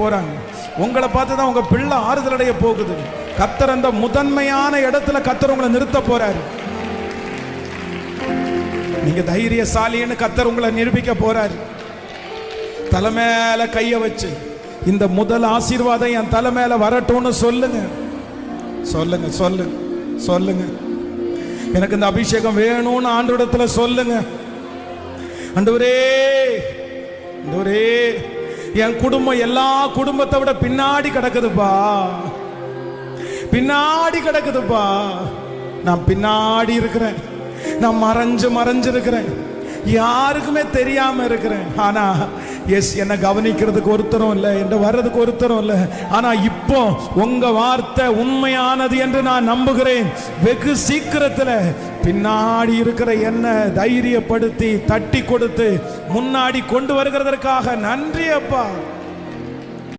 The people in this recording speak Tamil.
போறாங்க. உங்களை பார்த்து தான் உங்க பிள்ளை ஆறுதல் அடைய போகுது. கர்த்தர் அந்த முதன்மையான இடத்துல கர்த்தர் உங்களை நிறுத்த போறாரு. நீங்க தைரியசாலின்னு கர்த்தர் உங்களை நிரூபிக்க போறாரு. தலைமையில கைய வச்சு இந்த முதல் ஆசீர்வாதம் என் தலைமையில வரட்டும்னு சொல்லுங்க, சொல்லுங்க, சொல்லுங்க, சொல்லுங்க. எனக்கு இந்த அபிஷேகம் வேணும்னு ஆண்டவரிடத்துல சொல்லுங்க. ஆண்டவரே, ஆண்டவரே, என் குடும்பம் எல்லா குடும்பத்தை விட பின்னாடி கிடக்குதுப்பா, பின்னாடி கிடக்குதுப்பா. நான் பின்னாடி இருக்கிறேன், நான் மறைஞ்சு இருக்கிறேன், யாருக்குமே தெரியாம இருக்கிறேன். ஆனா எஸ், என்ன கவனிக்கிறதுக்கு ஒருத்தரும் இல்லை, என்ன வர்றதுக்கு ஒருத்தரும் இல்லை. ஆனா இப்போ உங்க வார்த்தை உண்மையானது என்று நான் நம்புகிறேன். வெகு சீக்கிரத்துல பின்னாடி இருக்கிற என்ன தைரியப்படுத்தி தட்டி கொடுத்து முன்னாடி கொண்டு வருகிறதற்காக நன்றி அப்பா.